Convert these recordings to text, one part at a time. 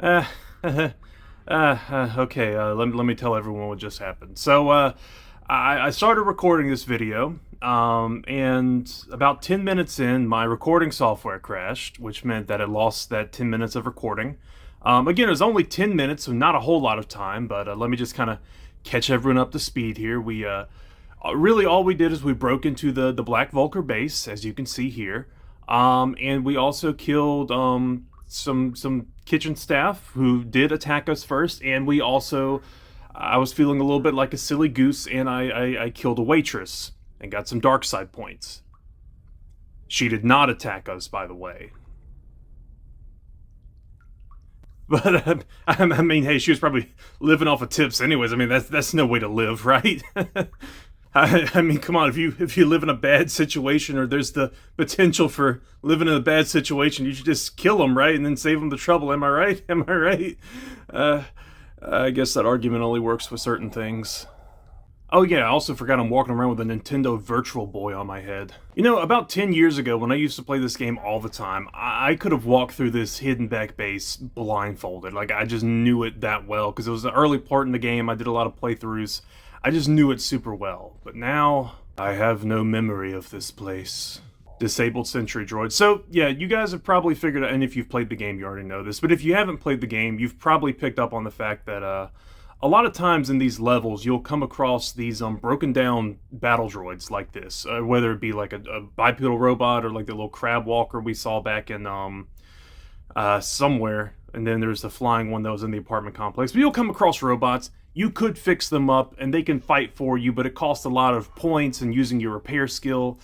Uh, okay, let me tell everyone what just happened. So, I started recording this video, and about 10 minutes in, my recording software crashed, which meant that it lost that 10 minutes of recording. Again, it was only 10 minutes, so not a whole lot of time, but let me just kind of catch everyone up to speed here. Really all we did is we broke into the Black Vulcar base, as you can see here, and we also killed some kitchen staff who did attack us first, and we also, I was feeling a little bit like a silly goose, and I killed a waitress and got some dark side points. She did not attack us, by the way. But I mean, hey, she was probably living off of tips, anyways. I mean, that's no way to live, right? I mean, come on. If you live in a bad situation, or there's the potential for living in a bad situation, you should just kill them, right, and then save them the trouble. Am I right? Am I right? I guess that argument only works with certain things. Oh yeah, I also forgot I'm walking around with a Nintendo Virtual Boy on my head. You know, about 10 years ago, when I used to play this game all the time, I could have walked through this hidden back base blindfolded. Like, I just knew it that well, because it was the early part in the game. I did a lot of playthroughs. I just knew it super well. But now, I have no memory of this place. Disabled sentry droid. So, yeah, you guys have probably figured out, and if you've played the game, you already know this, but if you haven't played the game, you've probably picked up on the fact that, a lot of times in these levels, you'll come across these broken down battle droids like this, whether it be like a bipedal robot or like the little crab walker we saw back in somewhere, and then there's the flying one that was in the apartment complex. But you'll come across robots, you could fix them up, and they can fight for you, but it costs a lot of points and using your repair skill.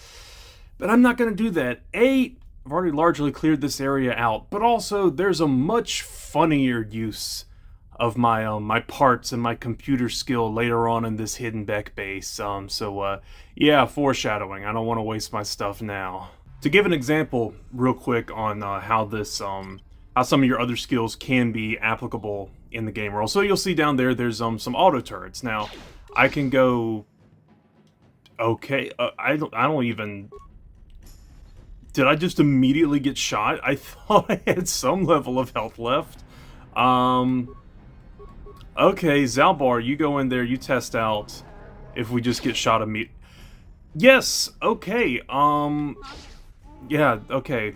But I'm not going to do that. I've already largely cleared this area out, but also there's a much funnier use of my my parts and my computer skill later on in this hidden back base. Yeah, foreshadowing. I don't want to waste my stuff now. To give an example real quick on how this how some of your other skills can be applicable in the game world. So you'll see down there there's some auto turrets. Now, I can go. Okay, I don't even. Did I just immediately get shot? I thought I had some level of health left. Okay, Zalbar, you go in there, you test out if we just get shot immediately. Yes, okay, yeah, okay.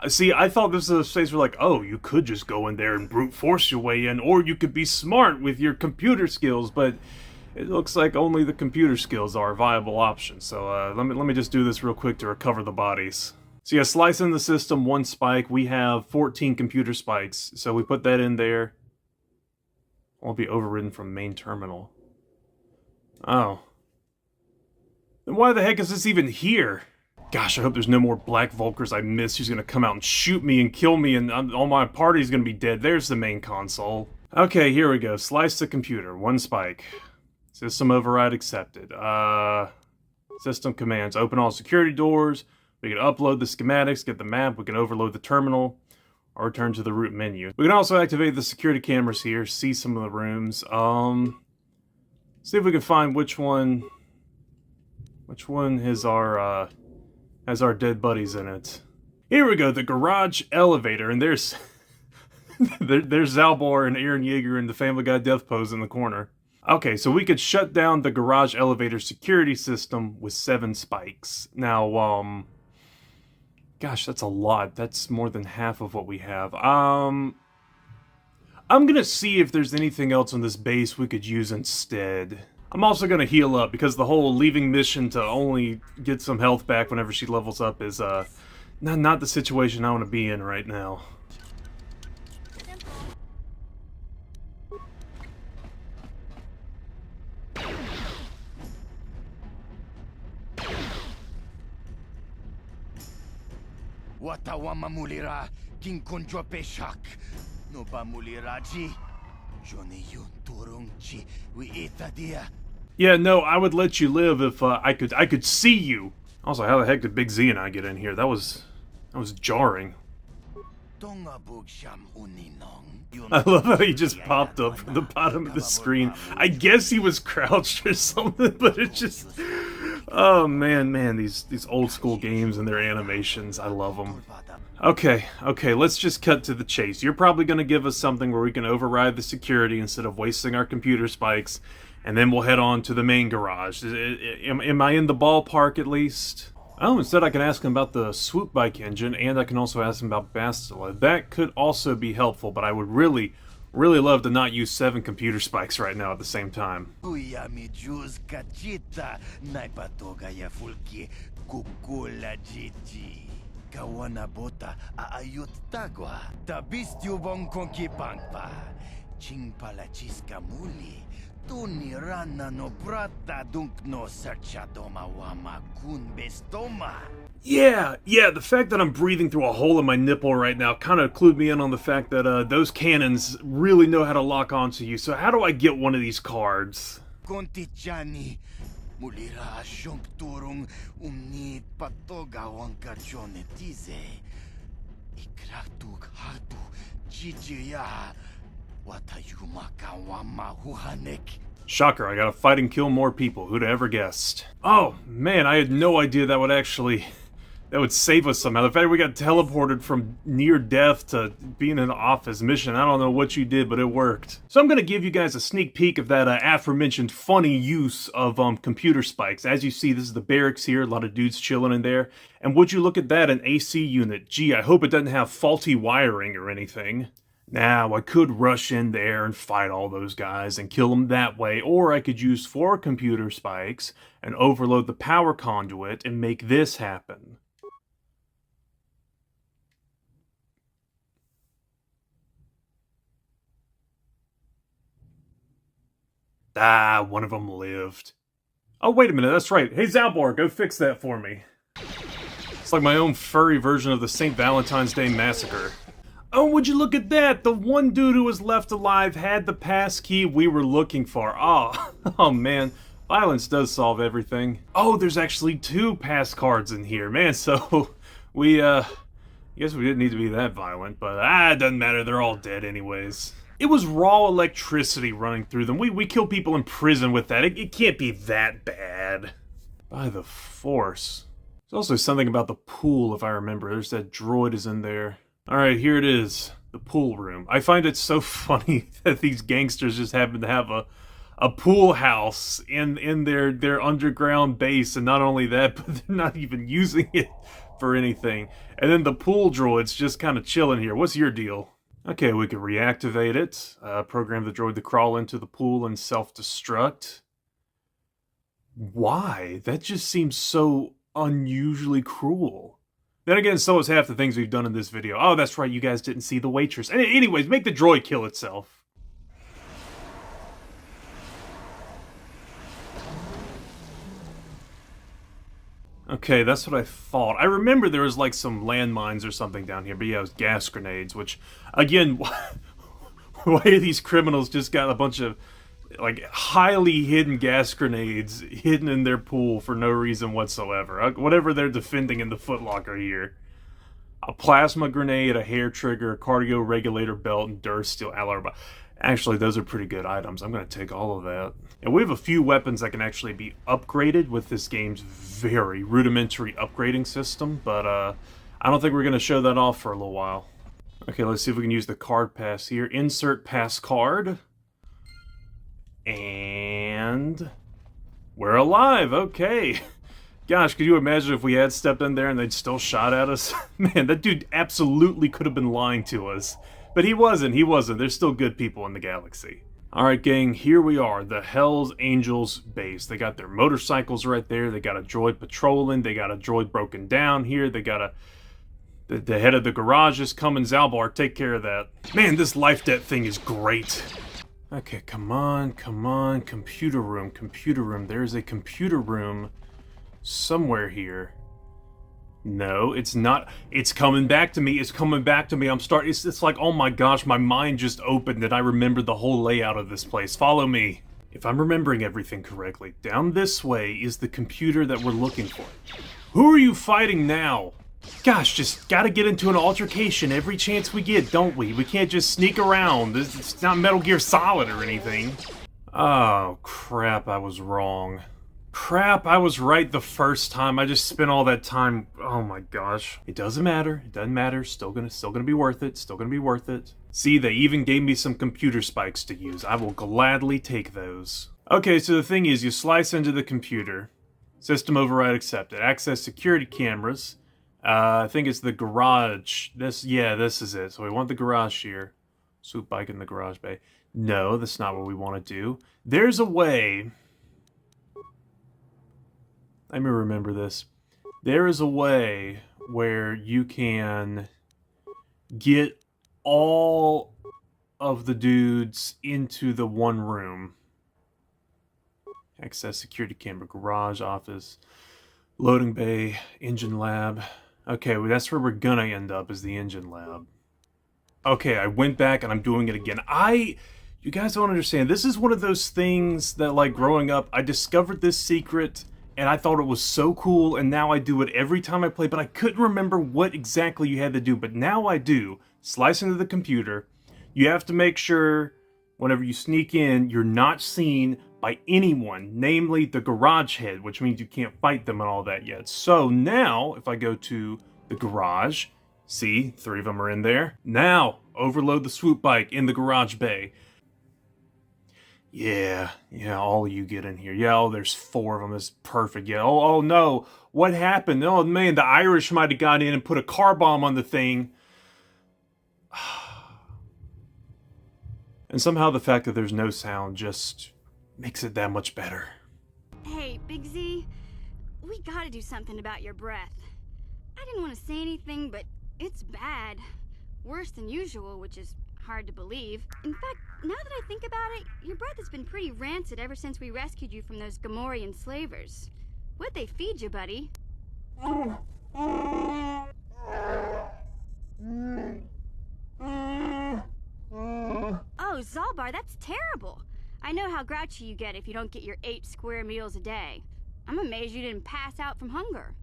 See, I thought this was a place where, like, oh, you could just go in there and brute force your way in, or you could be smart with your computer skills, but it looks like only the computer skills are a viable option. So, let me just do this real quick to recover the bodies. So yeah, slice in the system, 1 spike. We have 14 computer spikes, so we put that in there. Won't be overridden from main terminal. Oh. Then why the heck is this even here? Gosh, I hope there's no more Black Vulcars I missed who's gonna come out and shoot me and kill me and all my party's gonna be dead. There's the main console. Okay, here we go. Slice the computer. 1 spike. System override accepted. System commands. Open all security doors. We can upload the schematics, get the map. We can overload the terminal. Or return to the root menu. We can also activate the security cameras here, see some of the rooms. See if we can find which one has our dead buddies in it. Here we go, the garage elevator, and there's there's Zalbar and Aaron Yeager in the Family Guy death pose in the corner. Okay, so we could shut down the garage elevator security system with 7 spikes. Now, gosh, that's a lot. That's more than half of what we have. I'm gonna see if there's anything else on this base we could use instead. I'm also gonna heal up, because the whole leaving mission to only get some health back whenever she levels up is, not the situation I want to be in right now. Watawama mulira kinkonjwa peshak. No ba muliraji. Joni yun turungchi we itadia. Yeah, no, I would let you live if I could see you. Also, how the heck did Big Z and I get in here? That was jarring. I love how he just popped up from the bottom of the screen. I guess he was crouched or something, but it just... Oh man, these old school games and their animations, I love them. Okay, let's just cut to the chase. You're probably going to give us something where we can override the security instead of wasting our computer spikes, and then we'll head on to the main garage. Am I in the ballpark at least? Oh, instead I can ask him about the swoop bike engine, and I can also ask him about Bastila. That could also be helpful, but I would really love to not use 7 computer spikes right now at the same time. Kawana bota aayot tagwa. Tabistyo bong konki pangpa. Ching palachiska muli. Tuni rana no brata dunk no serchadoma wama kun bestoma. Yeah, the fact that I'm breathing through a hole in my nipple right now kind of clued me in on the fact that those cannons really know how to lock onto you. So how do I get one of these cards? Konti chani. Mulira shonk turung umni patoga wanka chonetize. Ikratuk hatu chijiya. Watayumaka wama huhanek. Shocker, I gotta fight and kill more people. Who'd have ever guessed? Oh, man, I had no idea that would save us somehow. The fact we got teleported from near death to being in an office mission, I don't know what you did, but it worked. So I'm gonna give you guys a sneak peek of that aforementioned funny use of computer spikes. As you see, this is the barracks here, a lot of dudes chilling in there. And would you look at that, an AC unit. Gee, I hope it doesn't have faulty wiring or anything. Now, I could rush in there and fight all those guys and kill them that way, or I could use 4 computer spikes and overload the power conduit and make this happen. Ah, one of them lived. Oh, wait a minute, that's right. Hey, Zalbor, go fix that for me. It's like my own furry version of the St. Valentine's Day Massacre. Oh, would you look at that? The one dude who was left alive had the pass key we were looking for. Oh man, violence does solve everything. Oh, there's actually 2 pass cards in here, man, so we, I guess we didn't need to be that violent, but it doesn't matter, they're all dead anyways. It was raw electricity running through them. We kill people in prison with that. It can't be that bad. By the Force. There's also something about the pool, if I remember. There's that droid is in there. Alright, here it is. The pool room. I find it so funny that these gangsters just happen to have a pool house in their underground base, and not only that, but they're not even using it for anything. And then the pool droid's just kind of chilling here. What's your deal? Okay, we can reactivate it. Program the droid to crawl into the pool and self-destruct. Why? That just seems so unusually cruel. Then again, so is half the things we've done in this video. Oh, that's right, you guys didn't see the waitress. Anyways, make the droid kill itself. Okay, that's what I thought. I remember there was like some landmines or something down here, but yeah, it was gas grenades, which, again, why are these criminals just got a bunch of, like, highly hidden gas grenades hidden in their pool for no reason whatsoever? Whatever they're defending in the footlocker here. A plasma grenade, a hair trigger, a cardio regulator belt, and Dursteel alarm. Actually, those are pretty good items. I'm going to take all of that. And we have a few weapons that can actually be upgraded with this game's very rudimentary upgrading system, but I don't think we're going to show that off for a little while. Okay, let's see if we can use the card pass here. Insert pass card. And we're alive, okay. Gosh, could you imagine if we had stepped in there and they'd still shot at us? Man, that dude absolutely could have been lying to us. But he wasn't. There's still good people in the galaxy. Alright, gang, here we are, the Hells Angels base. They got their motorcycles right there. They got a droid patrolling. They got a droid broken down here. They got the head of the garage is coming. Zalbar, take care of that. Man, this life debt thing is great. Okay, come on. Computer room. There's a computer room somewhere here. No, it's not. It's coming back to me. It's like, oh my gosh, my mind just opened and I remembered the whole layout of this place. Follow me. If I'm remembering everything correctly, down this way is the computer that we're looking for. Who are you fighting now? Gosh, just gotta get into an altercation every chance we get, don't we? We can't just sneak around. It's not Metal Gear Solid or anything. Oh, crap, I was wrong. Crap, I was right the first time. I just spent all that time. Oh my gosh. It doesn't matter. It doesn't matter. Still gonna be worth it. Still gonna be worth it. See, they even gave me some computer spikes to use. I will gladly take those. Okay, so the thing is, you slice into the computer. System override accepted. Access security cameras. I think it's the garage. This is it. So we want the garage here. Swoop bike in the garage bay. No, that's not what we want to do. There's a way. Let me remember this. There is a way where you can get all of the dudes into the one room. Access security camera, garage, office, loading bay, engine lab. Okay, well, that's where we're gonna end up, is the engine lab. Okay, I went back and I'm doing it again. You guys don't understand. This is one of those things that, like, growing up, I discovered this secret and I thought it was so cool, and now I do it every time I play, but I couldn't remember what exactly you had to do, but now I do. Slice into the computer. You have to make sure, whenever you sneak in, you're not seen by anyone, namely the garage head, which means you can't fight them and all that yet. So now, if I go to the garage, see, 3 of them are in there. Now, overload the swoop bike in the garage bay. Yeah, all of you get in here. Yeah, there's 4 of them. It's perfect. Yeah, oh no, what happened? Oh man, the Irish might have got in and put a car bomb on the thing. And somehow the fact that there's no sound just makes it that much better. Hey, Big Z, we gotta do something about your breath. I didn't want to say anything, but it's bad. Worse than usual, which is hard to believe. In fact, now that I think about it, your breath has been pretty rancid ever since we rescued you from those Gamorrean slavers. What'd they feed you, buddy? Oh, Zalbar, that's terrible. I know how grouchy you get if you don't get your 8 square meals a day. I'm amazed you didn't pass out from hunger.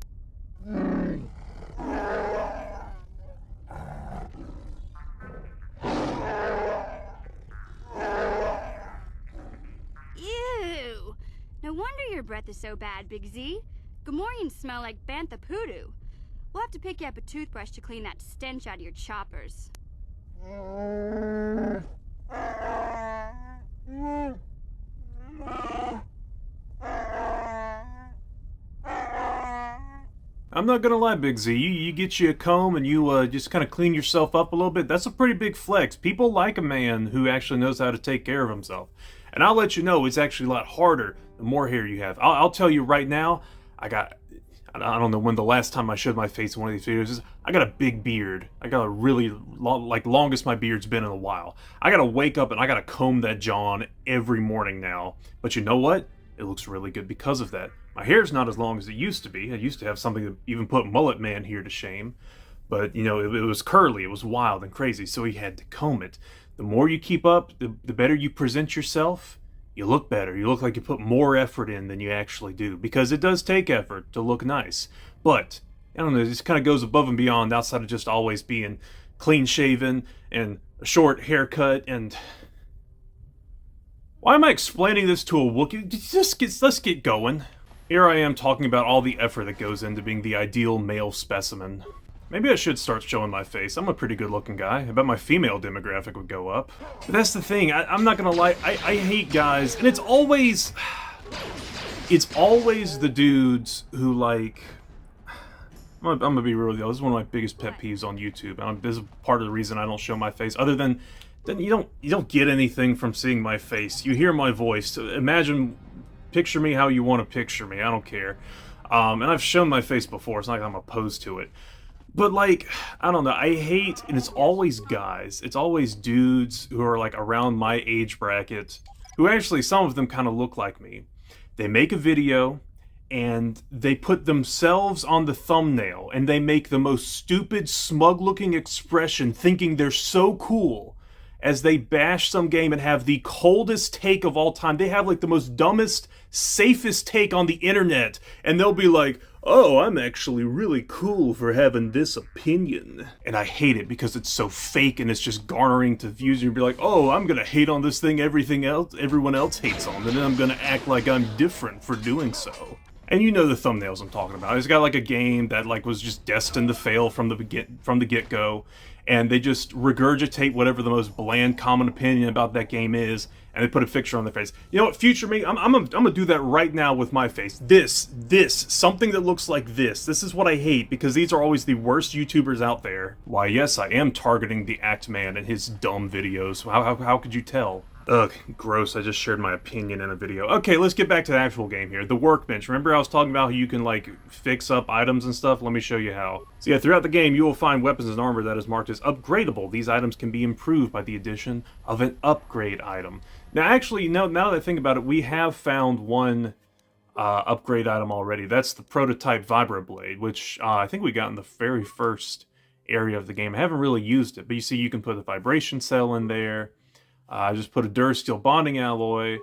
Ew! No wonder your breath is so bad, Big Z. Gamorreans smell like bantha poodoo. We'll have to pick you up a toothbrush to clean that stench out of your choppers. I'm not gonna lie, Big Z, you get you a comb and you just kind of clean yourself up a little bit. That's a pretty big flex. People like a man who actually knows how to take care of himself. And I'll let you know, it's actually a lot harder the more hair you have. I'll tell you right now, I don't know when the last time I showed my face in one of these videos is. I got a big beard. I got a really longest my beard's been in a while. I gotta wake up and I gotta comb that John every morning now. But you know what? It looks really good because of that. My hair's not as long as it used to be. I used to have something that even put Mullet Man here to shame. But, you know, it was curly, it was wild and crazy, so he had to comb it. The more you keep up, the better you present yourself, you look better. You look like you put more effort in than you actually do. Because it does take effort to look nice. But, I don't know, this kind of goes above and beyond outside of just always being clean-shaven and a short haircut and... Why am I explaining this to a Wookiee? Let's get going. Here I am talking about all the effort that goes into being the ideal male specimen. Maybe I should start showing my face. I'm a pretty good looking guy. I bet my female demographic would go up. But that's the thing, I'm not gonna lie, I hate guys, and it's always the dudes who, like... I'm gonna be real with you, this is one of my biggest pet peeves on YouTube, and this is part of the reason I don't show my face, other than you don't get anything from seeing my face. You hear my voice. Picture me how you want to picture me. I don't care. And I've shown my face before. It's not like I'm opposed to it. But, like, I don't know. I hate, and it's always guys. It's always dudes who are, like, around my age bracket, who actually, some of them kind of look like me. They make a video, and they put themselves on the thumbnail, and they make the most stupid, smug-looking expression, thinking they're so cool. as they bash some game and have the coldest take of all time. They have like the most dumbest, safest take on the internet, and they'll be like, oh, I'm actually really cool for having this opinion. And I hate it because it's so fake and it's just garnering to views. You'd be like, oh, I'm gonna hate on this thing everyone else hates on, and then I'm gonna act like I'm different for doing so. And you know the thumbnails I'm talking about. It's got like a game that like was just destined to fail from the get-go, and they just regurgitate whatever the most bland common opinion about that game is, and they put a picture on their face. You know what, future me, I'm gonna do that right now with my face. This, something that looks like this. This is what I hate, because these are always the worst YouTubers out there. Why, yes, I am targeting the Act Man and his dumb videos. How could you tell? Ugh, gross, I just shared my opinion in a video. Okay, let's get back to the actual game here. The workbench. Remember I was talking about how you can, like, fix up items and stuff? Let me show you how. So yeah, throughout the game, you will find weapons and armor that is marked as upgradable. These items can be improved by the addition of an upgrade item. Now, actually, now that I think about it, we have found one upgrade item already. That's the prototype vibroblade, which I think we got in the very first area of the game. I haven't really used it, but you see you can put a vibration cell in there. I just put a Durasteel bonding alloy,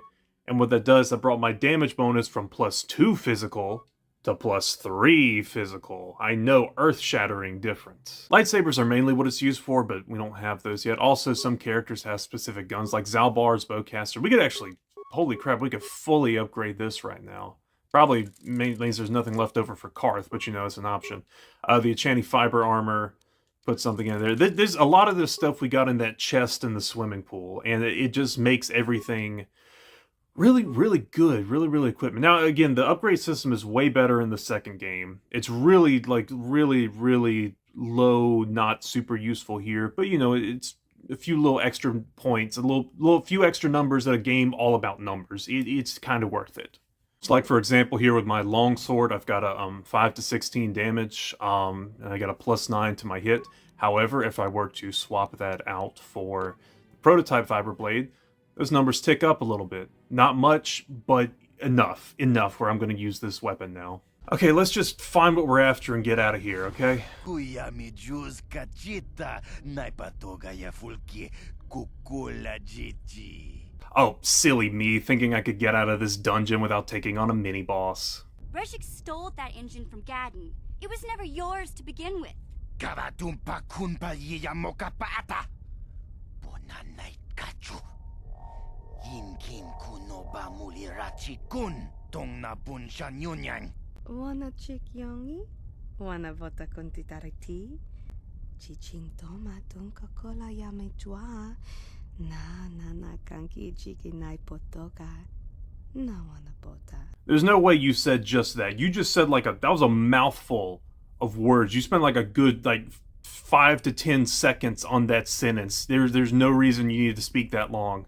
and what that does, that brought my damage bonus from +2 physical to +3 physical. I know, earth-shattering difference. Lightsabers are mainly what it's used for, but we don't have those yet. Also, some characters have specific guns, like Zalbar's bowcaster. We could actually, holy crap, we could fully upgrade this right now. Probably means there's nothing left over for Karth, but you know, it's an option. The Enchanting Fiber armor. Put something in there. There's a lot of this stuff we got in that chest in the swimming pool, and it just makes everything really, really good, really equipment. Now, again, the upgrade system is way better in the second game. It's really, like, really low, not super useful here, but, you know, it's a few little extra points, a few extra numbers in a game all about numbers. It's kind of worth it. So like, for example, here with my longsword, I've got a 5 to 16 damage, and I got a +9 to my hit. However, if I were to swap that out for the prototype vibroblade, those numbers tick up a little bit. Not much, but enough where I'm going to use this weapon now. Okay, let's just find what we're after and get out of here, okay? Oh, silly me, thinking I could get out of this dungeon without taking on a mini-boss. Reshik stole that engine from Gadden. It was never yours to begin with. Wanna chick yongi? Wanna vota kontitariti? Chichintoma tunka kola yamechua. Na kanki chiki nai potoka. Na wanna bota. There's no way you said just that. You just said that was a mouthful of words. You spent like a good 5 to 10 seconds on that sentence. There's no reason you need to speak that long.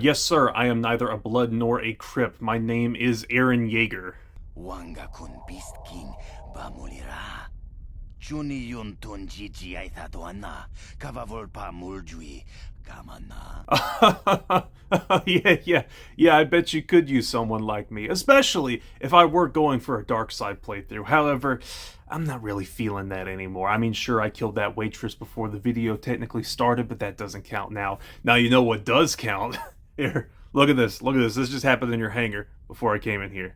Yes, sir. I am neither a blood nor a crip. My name is Aaron Yeager. Wanga kun Beast King bamulira. Chuni yun tun jiji ay tatuana. Kavavulpa muljui kamana. Yeah, I bet you could use someone like me, especially if I were going for a dark side playthrough. However, I'm not really feeling that anymore. I mean, sure, I killed that waitress before the video technically started, but that doesn't count now. Now you know what does count. Here, look at this. This just happened in your hangar before I came in here.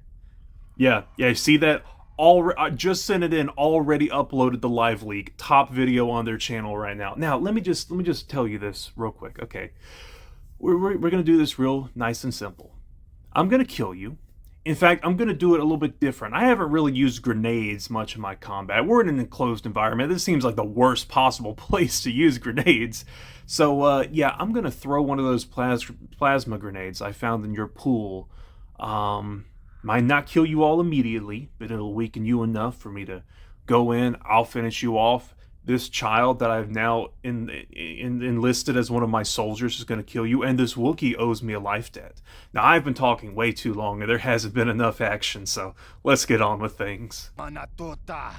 Yeah, see that? I just sent it in, already uploaded the live leak, top video on their channel right now. Now, let me just tell you this real quick, okay? We're gonna do this real nice and simple. I'm gonna kill you. In fact, I'm gonna do it a little bit different. I haven't really used grenades much in my combat. We're in an enclosed environment. This seems like the worst possible place to use grenades. So, yeah, I'm gonna throw one of those plasma grenades I found in your pool. Might not kill you all immediately, but it'll weaken you enough for me to go in. I'll finish you off. This child that I've now enlisted as one of my soldiers is going to kill you, and this Wookiee owes me a life debt. Now, I've been talking way too long, and there hasn't been enough action, so let's get on with things. Manatota.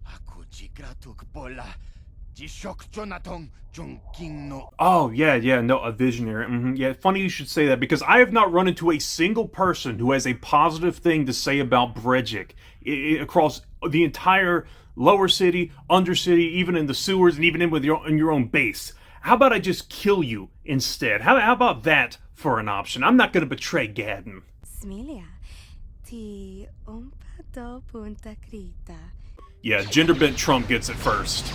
Aku jigratuk bola. Oh, yeah, no, a visionary. Yeah, funny you should say that, because I have not run into a single person who has a positive thing to say about Brejik across the entire lower city, undercity, even in the sewers, and even in your own base. How about I just kill you instead? How about that for an option? I'm not going to betray Gadden. Smilia, ti un pa do punta krita. Yeah, gender-bent Trump gets it first.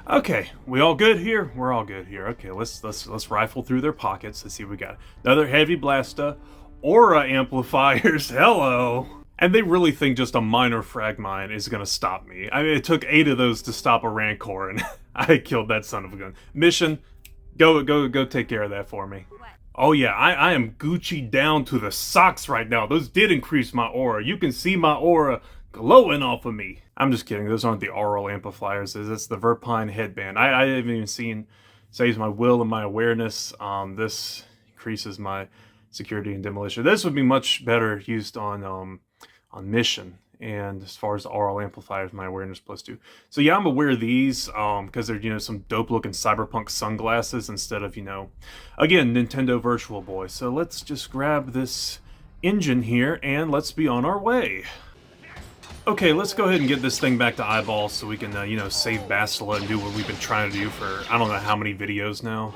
Okay, we all good here? We're all good here. Okay, let's rifle through their pockets. Let's see what we got. Another heavy blaster, aura amplifiers. Hello. And they really think just a minor frag mine is gonna stop me. I mean, it took 8 of those to stop a Rancor, and I killed that son of a gun. Mission, go take care of that for me. Oh yeah, I am Gucci down to the socks right now. Those did increase my aura. You can see my aura glowing off of me. I'm just kidding. Those aren't the aural amplifiers. That's the Verpine headband. I haven't even seen. Saves my will and my awareness. This increases my security and demolition. This would be much better used on mission. And as far as the aural amplifiers, my awareness +2. So yeah, I'm aware of these because they're some dope looking cyberpunk sunglasses instead of again, Nintendo Virtual Boy. So let's just grab this engine here and let's be on our way. Okay, let's go ahead and get this thing back to Eyeball so we can, save Bastila and do what we've been trying to do for I don't know how many videos now.